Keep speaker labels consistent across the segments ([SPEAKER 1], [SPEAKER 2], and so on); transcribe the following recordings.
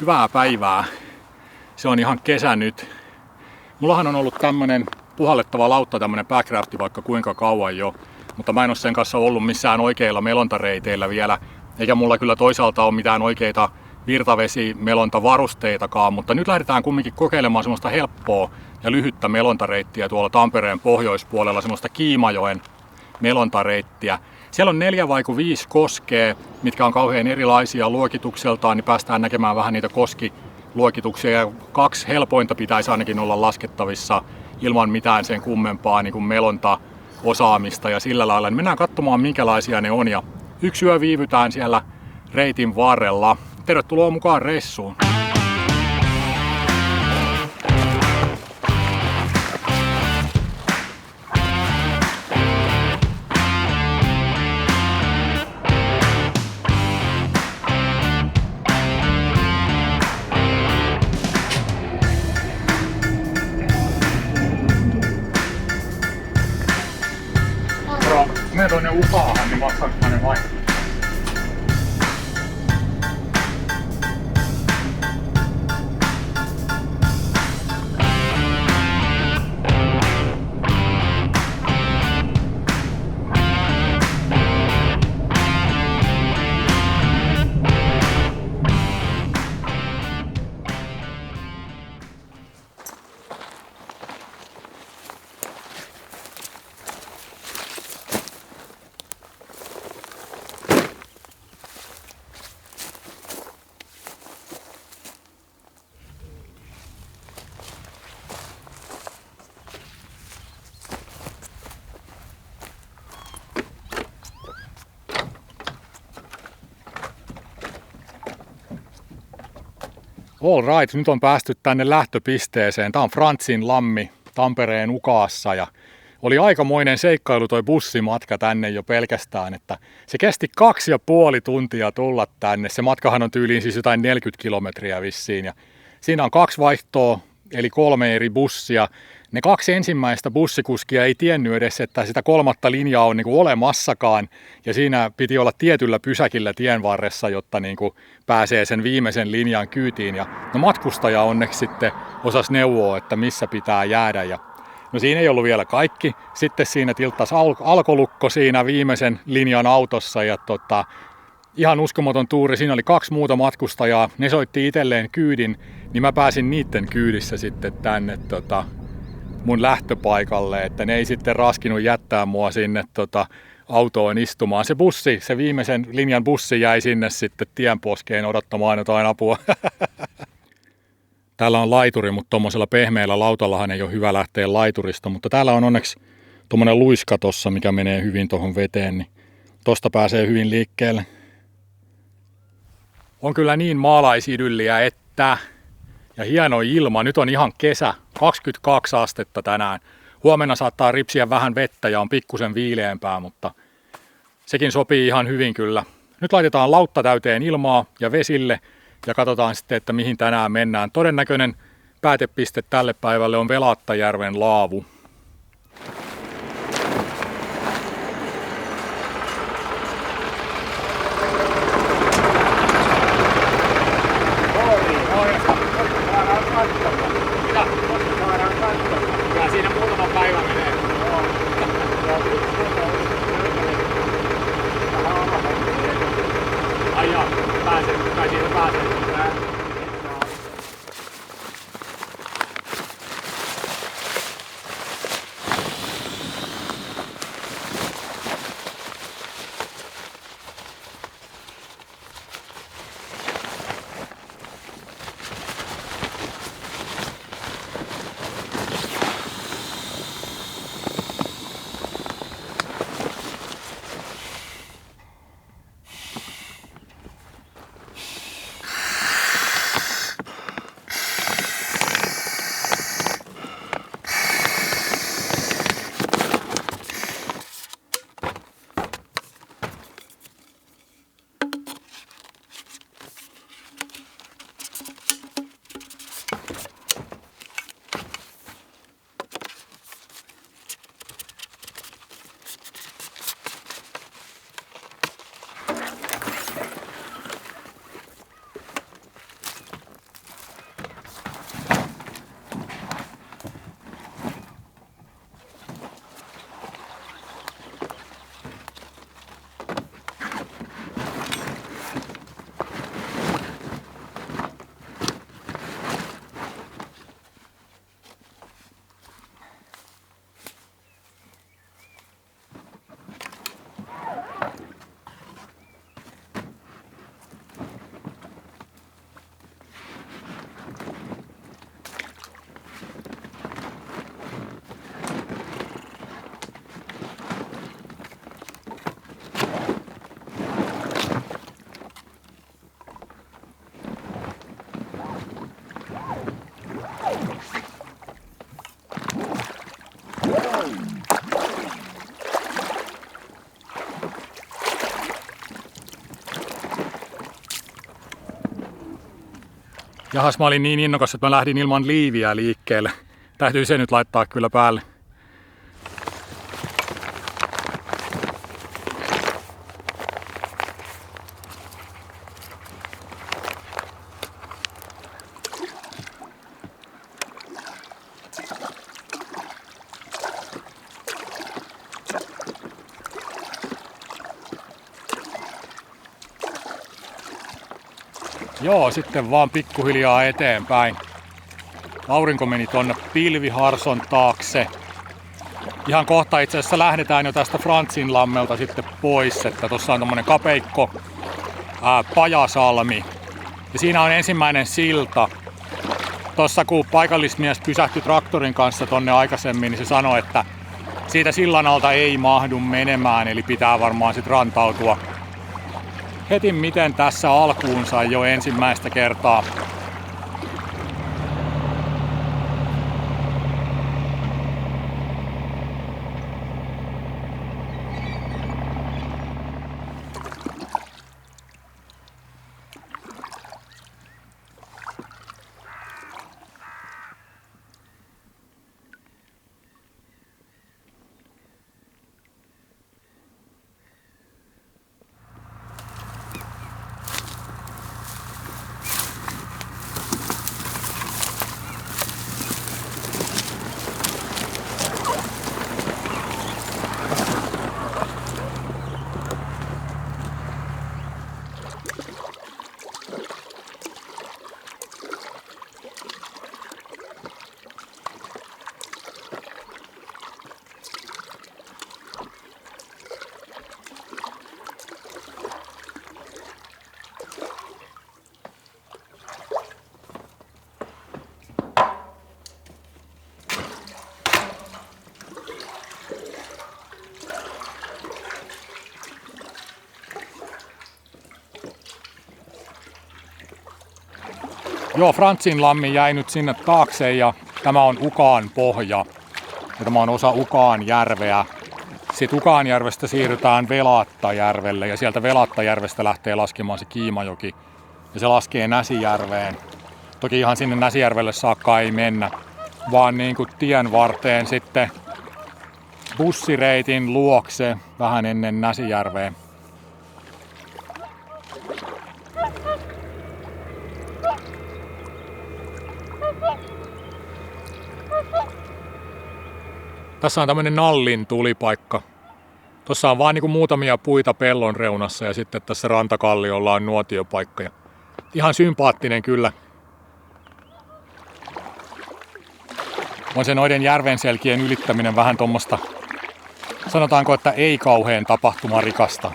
[SPEAKER 1] Hyvää päivää. Se on ihan kesä nyt. Mullahan on ollut tämmönen puhallettava lautta, tämmönen backrafti vaikka kuinka kauan jo. Mutta mä en oo sen kanssa ollut missään oikeilla melontareiteillä vielä. Eikä mulla kyllä toisaalta ole mitään oikeita virtavesimelontavarusteitakaan. Mutta nyt lähdetään kumminkin kokeilemaan semmoista helppoa ja lyhyttä melontareittiä tuolla Tampereen pohjoispuolella. Semmoista Kiimajoen melontareittiä. Siellä on 4 vai 5 koskea, mitkä on kauhean erilaisia luokitukseltaan, niin päästään näkemään vähän niitä koskiluokituksia. Ja 2 helpointa pitäisi ainakin olla laskettavissa ilman mitään sen kummempaa niin kuin melontaosaamista ja sillä lailla. Niin mennään katsomaan, minkälaisia ne on ja 1 yö viivytään siellä reitin varrella. Tervetuloa mukaan reissuun! Mene tonne Ukaahan, niin maksaanko mä ne vain? All right, nyt on päästy tänne lähtöpisteeseen. Tää on Frantsin lammi Tampereen Ukaassa ja oli aikamoinen seikkailu toi bussimatka tänne jo pelkästään, että se kesti 2,5 tuntia tulla tänne. Se matkahan on tyyliin siis jotain 40 kilometriä vissiin ja siinä on 2 vaihtoa eli 3 eri bussia. Ne 2 ensimmäistä bussikuskia ei tiennyt edes, että sitä 3. linjaa on niinku olemassakaan ja siinä piti olla tietyllä pysäkillä tien varressa, jotta niinku pääsee sen viimeisen linjan kyytiin. Ja no matkustaja onneksi sitten osasi neuvoa, että missä pitää jäädä. Ja no siinä ei ollut vielä kaikki. Sitten siinä tilttasi alkolukko siinä viimeisen linjan autossa ja ihan uskomaton tuuri. Siinä oli 2 muuta matkustajaa. Ne soitti itselleen kyydin, niin mä pääsin niiden kyydissä sitten tänne mun lähtöpaikalle, että ne ei sitten raskinut jättää mua sinne autoon istumaan. Se bussi, se viimeisen linjan bussi jäi sinne sitten tienposkeen odottamaan jotain apua. Täällä on laituri, mutta tuommoisella pehmeällä lautallahan ei ole hyvä lähteä laiturista, mutta täällä on onneksi tuommoinen luiska tossa, mikä menee hyvin tuohon veteen, niin tosta pääsee hyvin liikkeelle. On kyllä niin maalaisidylliä, että ja hieno ilma. Nyt on ihan kesä, 22 astetta tänään. Huomenna saattaa ripsiä vähän vettä ja on pikkusen viileämpää, mutta sekin sopii ihan hyvin kyllä. Nyt laitetaan lautta täyteen ilmaa ja vesille ja katsotaan sitten, että mihin tänään mennään. Todennäköinen päätepiste tälle päivälle on Velattajärven laavu. Kyllä siinä muutama päivä menee. Ai jaa, pääsee. Kai siitä pääsee. Jahas, mä olin niin innokas, että mä lähdin ilman liiviä liikkeelle. Täytyy se nyt laittaa kyllä päälle. Joo, sitten vaan pikkuhiljaa eteenpäin. Aurinko meni tonne pilviharson taakse. Ihan kohta itse asiassa lähdetään jo tästä Frantsinlammelta sitten pois, että tossa on tommonen kapeikko Pajasalmi. Ja siinä on ensimmäinen silta. Tossa kun paikallismies pysähtyi traktorin kanssa tonne aikaisemmin, niin se sanoi, että siitä sillan alta ei mahdu menemään, eli pitää varmaan sit rantautua. Heti miten tässä alkuun sai jo ensimmäistä kertaa. Joo, Frantsinlammi jäi nyt sinne taakse ja tämä on Ukaan pohja. Ja tämä on osa Ukaanjärveä. Sitten Ukaanjärvestä siirrytään Velattajärvelle ja sieltä Velattajärvestä lähtee laskemaan se Kiimajoki. Ja se laskee Näsijärveen. Toki ihan sinne Näsijärvelle saakka ei mennä, vaan niin kuin tien varteen sitten bussireitin luokse vähän ennen Näsijärveä. Tässä on tämmönen Nallin tulipaikka. Tuossa on vaan niinku muutamia puita pellon reunassa ja sitten tässä rantakalliolla on nuotiopaikka. Ja ihan sympaattinen kyllä. On se noiden järvenselkien ylittäminen vähän tommosta, sanotaanko, että ei kauhean tapahtumarikasta.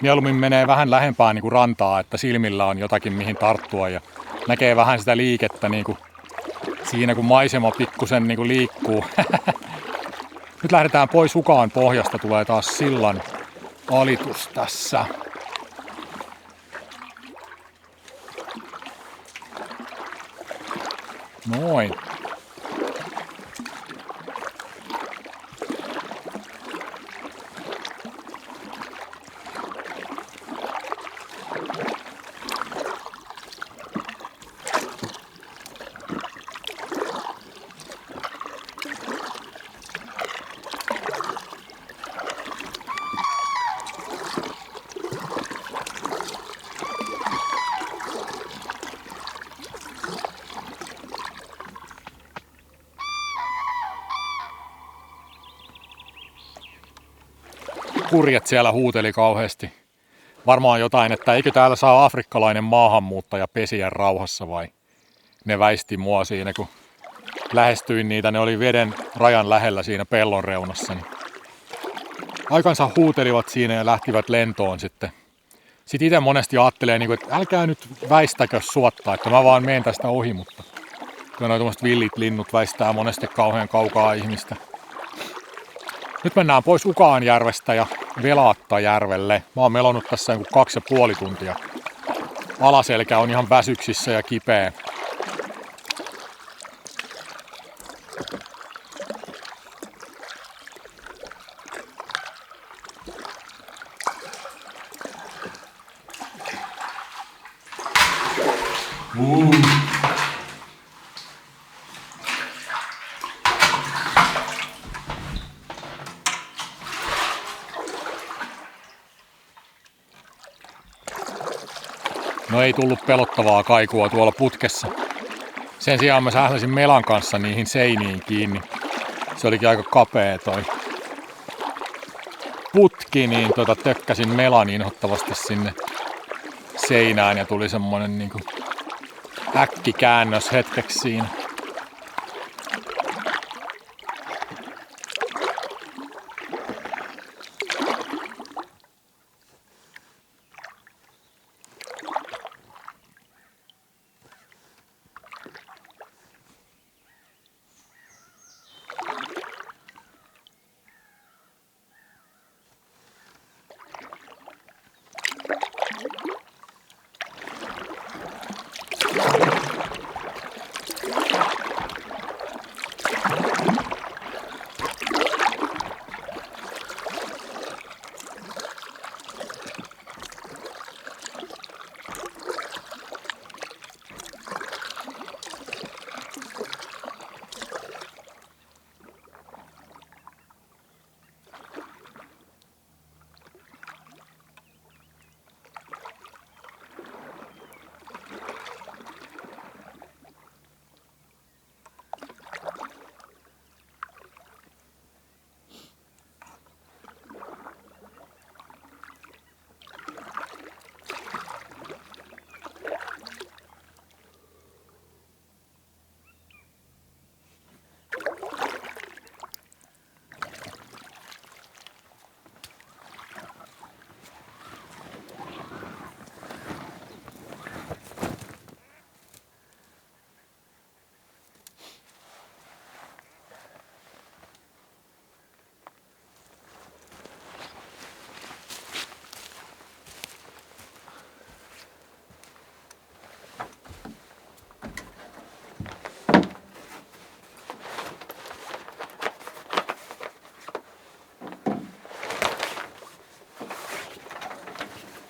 [SPEAKER 1] Mieluummin menee vähän lähempään niinku rantaa, että silmillä on jotakin mihin tarttua ja näkee vähän sitä liikettä niinku siinä kun maisema pikkusen niinku liikkuu. Nyt lähdetään pois Ukaan pohjasta, tulee taas sillan alitus tässä. Noin. Kurjet siellä huuteli kauheasti. Varmaan jotain, että eikö täällä saa afrikkalainen maahanmuuttaja pesiä rauhassa vai? Ne väisti mua siinä, kun lähestyin niitä. Ne oli veden rajan lähellä siinä pellon reunassa. Niin aikansa huutelivat siinä ja lähtivät lentoon sitten. Sitten itse monesti ajattelee, että älkää nyt väistäkö suottaa, että mä vaan menen tästä ohi, mutta kyllä nuo tommoset villit linnut väistää monesti kauhean kaukaa ihmistä. Nyt mennään pois Ukaanjärvestä ja Velattajärvelle. Mä oon melonnut tässä 2,5 tuntia. Alaselkä on ihan väsyksissä ja kipeä. No ei tullut pelottavaa kaikua tuolla putkessa. Sen sijaan mä sähläsin melan kanssa niihin seiniin kiinni. Se olikin aika kapea toi putki, niin tökkäsin melan inhottavasti sinne seinään ja tuli semmonen niinku äkkikäännös hetkeksi siinä.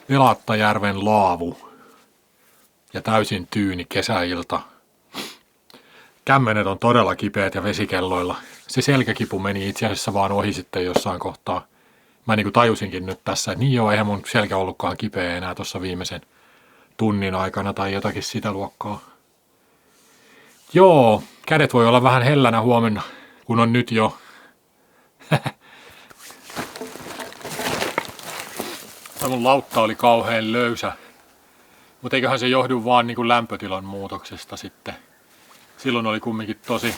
[SPEAKER 1] Elattajärven laavu ja täysin tyyni kesäilta. Kämmenet on todella kipeät ja vesikelloilla. Se selkäkipu meni itse asiassa vaan ohi sitten jossain kohtaa. Mä niin kuin tajusinkin nyt tässä, että niin joo, eihän mun selkä ollutkaan kipeä enää tuossa viimeisen tunnin aikana tai jotakin sitä luokkaa. Joo, kädet voi olla vähän hellänä huomenna, kun on nyt jo. Mun lautta oli kauhean löysä, mutta eiköhän se johdu vaan niin kuin lämpötilan muutoksesta sitten. Silloin oli kumminkin tosi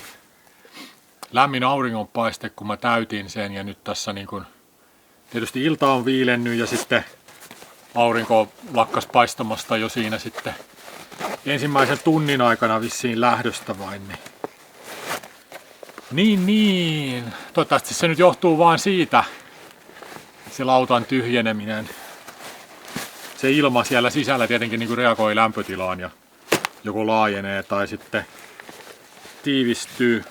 [SPEAKER 1] lämmin auringonpaiste, kun mä täytin sen, ja nyt tässä niin kuin, tietysti ilta on viilennyt ja sitten aurinko lakkas paistamasta jo siinä sitten ensimmäisen tunnin aikana vissiin lähdöstä vain. Niin. Toivottavasti se nyt johtuu vaan siitä, se lautan tyhjeneminen. Se ilma siellä sisällä tietenkin niin kuin reagoi lämpötilaan ja joko laajenee tai sitten tiivistyy.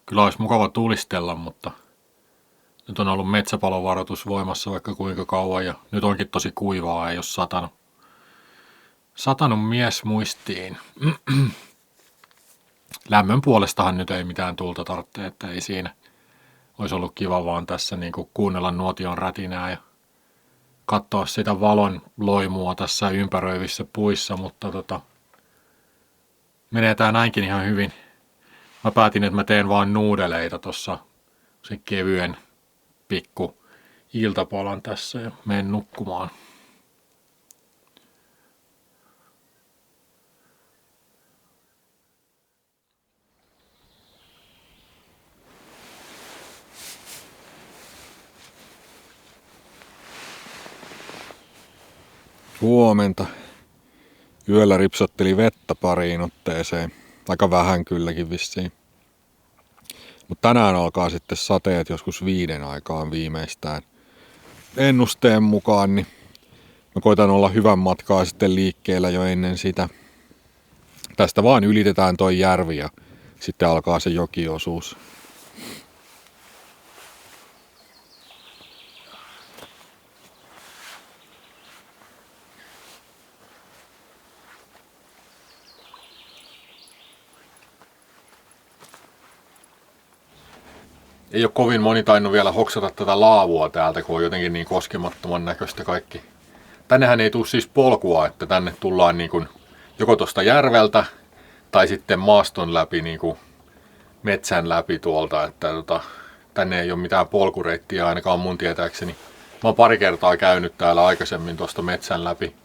[SPEAKER 1] Kyllä olisi mukava tulistella, mutta nyt on ollut metsäpalovaroitus voimassa vaikka kuinka kauan ja nyt onkin tosi kuivaa, ei ole satanut mies muistiin. lämmön puolestahan nyt ei mitään tulta tarvitse, että ei siinä. Olisi ollut kiva vaan tässä niin kuin kuunnella nuotion rätinää ja katsoa sitä valon loimua tässä ympäröivissä puissa, mutta menee tää näinkin ihan hyvin. Mä päätin, että mä teen vaan nuudeleita tossa sen kevyen pikku iltapalan tässä ja menen nukkumaan. Huomenta. Yöllä ripsotteli vettä pariin otteeseen. Aika vähän kylläkin vissiin. Mutta tänään alkaa sitten sateet joskus 5 aikaan viimeistään. Ennusteen mukaan, niin mä koitan olla hyvän matkaa sitten liikkeellä jo ennen sitä. Tästä vaan ylitetään toi järvi ja sitten alkaa se jokiosuus. Ei ole kovin moni tainnut vielä hoksata tätä laavua täältä, kun on jotenkin niin koskemattoman näköistä kaikki. Tännehän ei tule siis polkua, että tänne tullaan niin kuin joko tuosta järveltä tai sitten maaston läpi, niin kuin metsän läpi tuolta. Että tänne ei ole mitään polkureittiä ainakaan mun tietääkseni. Mä oon pari kertaa käynyt täällä aikaisemmin tuosta metsän läpi.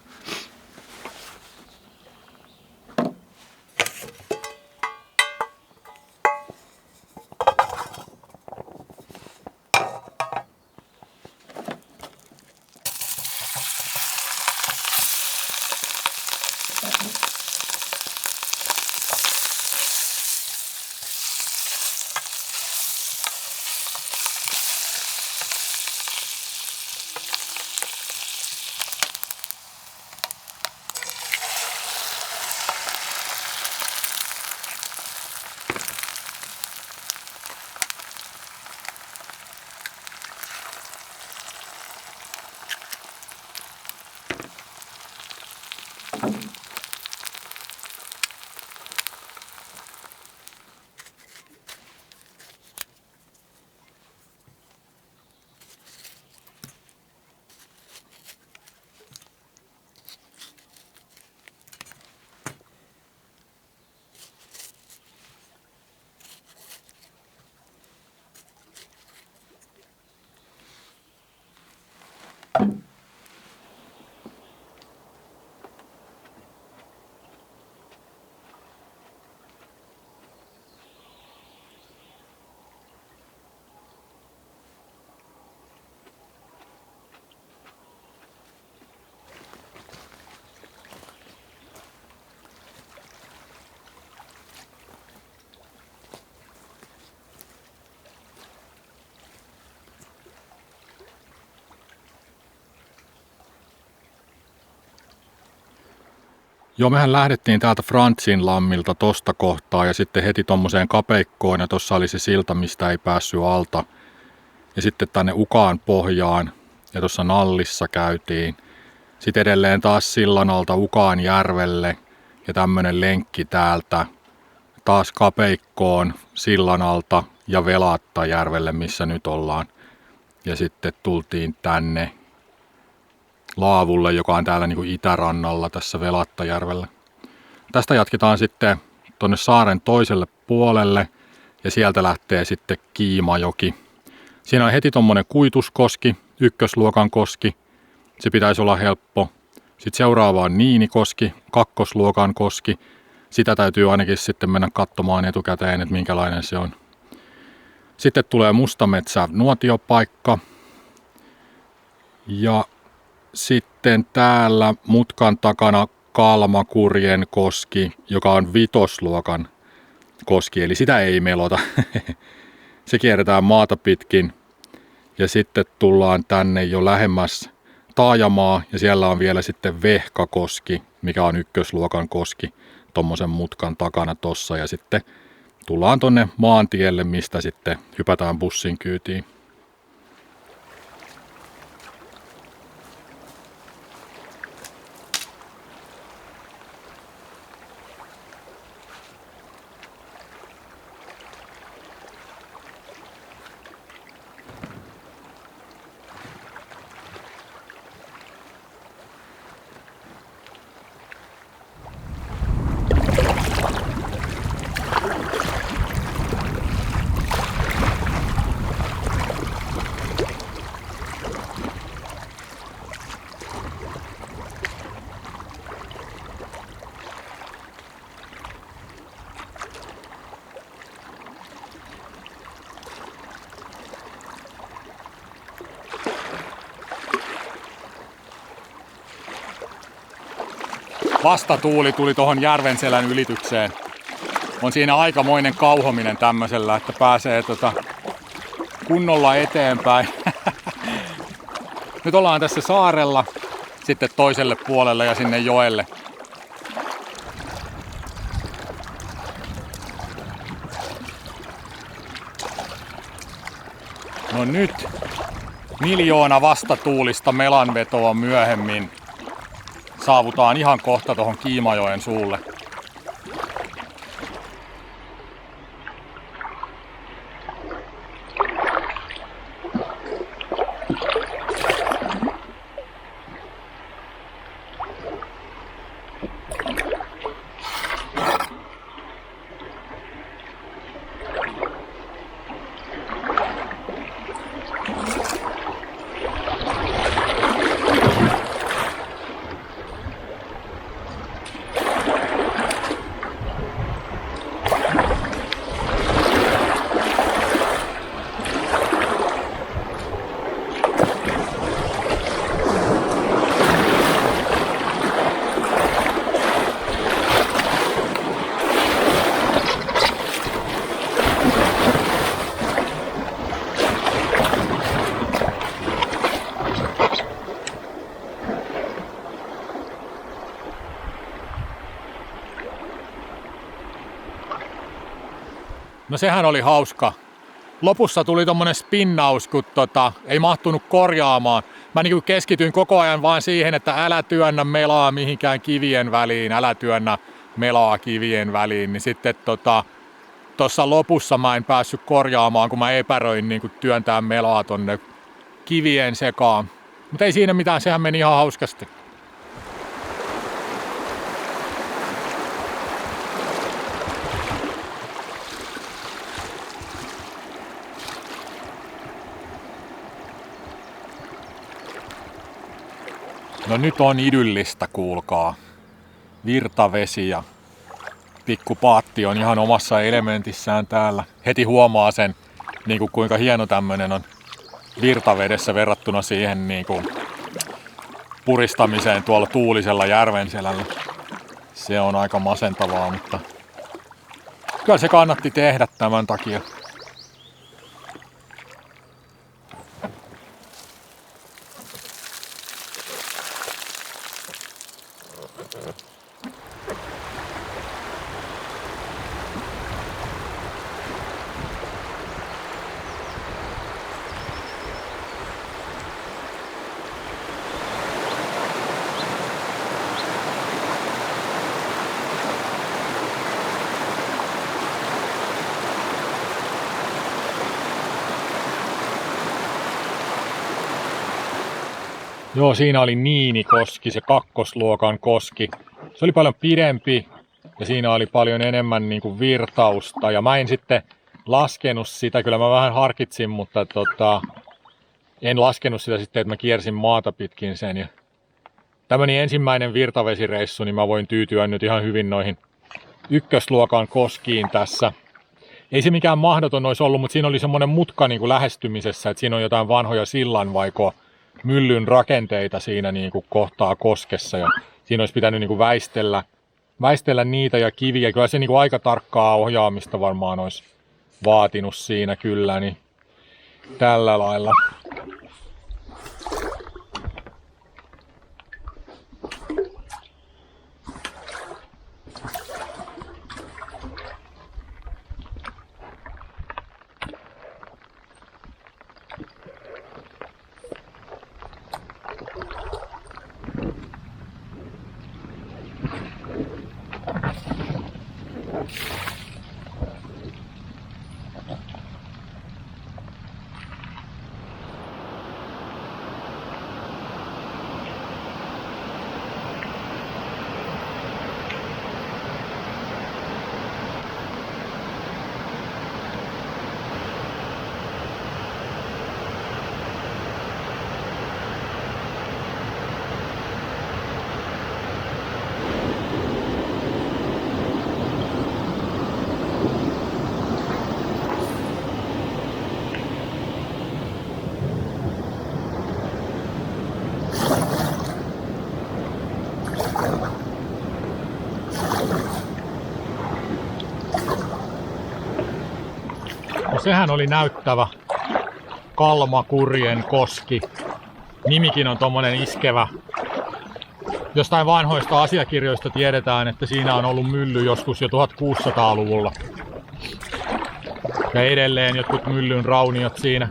[SPEAKER 1] Joo, mehän lähdettiin täältä Frantsin lammilta tosta kohtaa ja sitten heti tommoseen kapeikkoon ja tossa oli se silta, mistä ei päässyt alta. Ja sitten tänne Ukaan pohjaan ja tuossa Nallissa käytiin. Sitten edelleen taas sillan alta Ukaan järvelle ja tämmönen lenkki täältä taas kapeikkoon sillan alta ja Velattajärvelle, missä nyt ollaan. Ja sitten tultiin tänne Laavulle, joka on täällä niin kuin itärannalla tässä Velattajärvellä. Tästä jatketaan sitten tonne saaren toiselle puolelle ja sieltä lähtee sitten Kiimajoki. Siinä on heti tommonen Kuituskoski, ykkösluokan koski. Se pitäisi olla helppo. Sitten seuraava on Niinikoski, kakkosluokan koski. Sitä täytyy ainakin sitten mennä katsomaan etukäteen, että minkälainen se on. Sitten tulee Mustametsä nuotiopaikka. Ja sitten täällä mutkan takana Kalmakurjen koski, joka on vitosluokan koski, eli sitä ei melota. Se kierretään maata pitkin ja sitten tullaan tänne jo lähemmäs taajamaa ja siellä on vielä sitten Vehkakoski, mikä on ykkösluokan koski tommosen mutkan takana tossa ja sitten tullaan tonne maantielle, mistä sitten hypätään bussin kyytiin. vastatuuli tuli tuohon Järvenselän ylitykseen. On siinä aikamoinen kauhominen tämmöisellä, että pääsee kunnolla eteenpäin. Nyt ollaan tässä saarella sitten toiselle puolelle ja sinne joelle. No nyt 1,000,000 vastatuulista melanvetoa myöhemmin saavutaan ihan kohta tuohon Kiimajoen suulle. No sehän oli hauska. Lopussa tuli tommonen spinnaus, kun ei mahtunut korjaamaan. Mä niinku keskityin koko ajan vaan siihen, että älä työnnä melaa mihinkään kivien väliin, älä työnnä melaa kivien väliin. Niin sitten tossa lopussa mä en päässyt korjaamaan, kun mä epäröin niinku työntää melaa tonne kivien sekaan. Mutta ei siinä mitään, sehän meni ihan hauskasti. No nyt on idyllistä, kuulkaa. Virtavesi ja pikku paatti on ihan omassa elementissään täällä. Heti huomaa sen, niin kuin kuinka hieno tämmönen on virtavedessä verrattuna siihen niin kuin puristamiseen tuolla tuulisella Järvenselällä. Se on aika masentavaa, mutta kyllä se kannatti tehdä tämän takia. Joo, siinä oli Niinikoski, se kakkosluokan koski. Se oli paljon pidempi ja siinä oli paljon enemmän niin kuin virtausta. Ja mä en sitten laskenut sitä, kyllä mä vähän harkitsin, mutta en laskenut sitä sitten, että mä kiersin maata pitkin sen. Ja tämmönen ensimmäinen virtavesireissu, niin mä voin tyytyä nyt ihan hyvin noihin ykkösluokan koskiin tässä. Ei se mikään mahdoton olisi ollut, mutta siinä oli semmoinen mutka niin kuin lähestymisessä, että siinä on jotain vanhoja sillanvaikoa. Myllyn rakenteita siinä niin kuin kohtaa koskessa ja siinä olisi pitänyt niin kuin väistellä niitä ja kiviä. Kyllä se niin kuin aika tarkkaa ohjaamista varmaan olisi vaatinut siinä kyllä, niin tällä lailla. Ja sehän oli näyttävä Kalmakurjen koski. Nimikin on tommonen iskevä. Jostain vanhoista asiakirjoista tiedetään, että siinä on ollut mylly joskus jo 1600-luvulla. Ja edelleen jotkut myllyn rauniot siinä.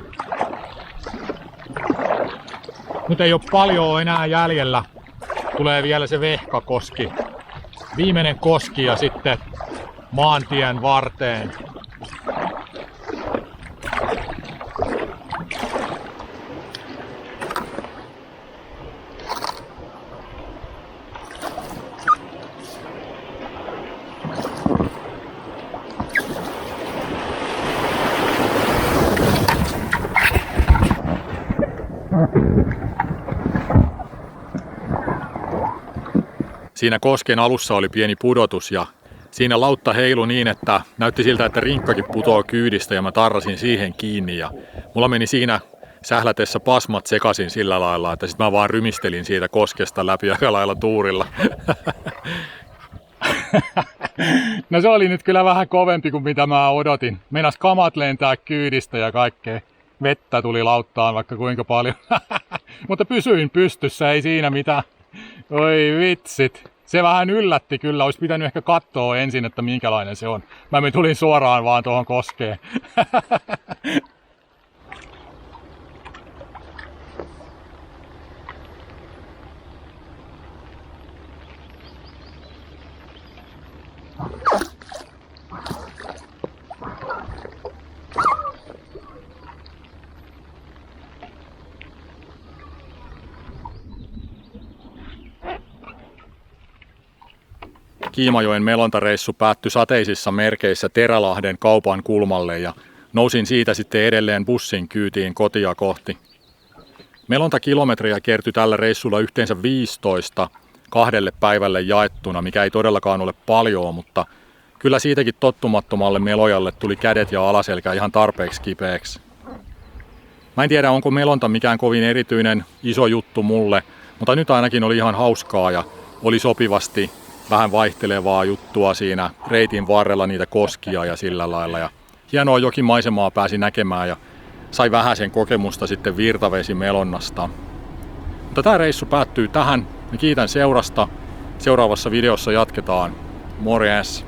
[SPEAKER 1] Nyt ei ole paljon enää jäljellä. Tulee vielä se Vehkakoski. Viimeinen koski ja sitten maantien varteen.
[SPEAKER 2] Siinä kosken alussa oli pieni pudotus ja siinä lautta heilui niin, että näytti siltä, että rinkkakin putoaa kyydistä ja mä tarrasin siihen kiinni ja mulla meni siinä sählätessä pasmat sekaisin sillä lailla, että sit mä vaan rymistelin siitä koskesta läpi aika lailla tuurilla.
[SPEAKER 1] No se oli nyt kyllä vähän kovempi kuin mitä mä odotin. Meinas kamat lentää kyydistä ja kaikkea. Vettä tuli lauttaan vaikka kuinka paljon. Mutta pysyin pystyssä, ei siinä mitään. Oi vitsit. Se vähän yllätti kyllä. Olisi pitänyt ehkä katsoa ensin, että minkälainen se on. Mä tulin suoraan vaan tuohon koskeen.
[SPEAKER 2] Kiimajoen melontareissu päättyi sateisissa merkeissä Terälahden kaupan kulmalle ja nousin siitä sitten edelleen bussin kyytiin kotia kohti. Melontakilometrejä kertyi tällä reissulla yhteensä 15 2 päivälle jaettuna, mikä ei todellakaan ole paljon, mutta kyllä siitäkin tottumattomalle melojalle tuli kädet ja alaselkä ihan tarpeeksi kipeäksi. Mä en tiedä, onko melonta mikään kovin erityinen iso juttu mulle, mutta nyt ainakin oli ihan hauskaa ja oli sopivasti vähän vaihtelevaa juttua siinä reitin varrella, niitä koskia ja sillä lailla. Ja hienoa jokimaisemaa pääsi näkemään ja sai vähäisen kokemusta sitten virtavesimelonnasta. Mutta tämä reissu päättyy tähän. Kiitän seurasta. Seuraavassa videossa jatketaan. Morjes!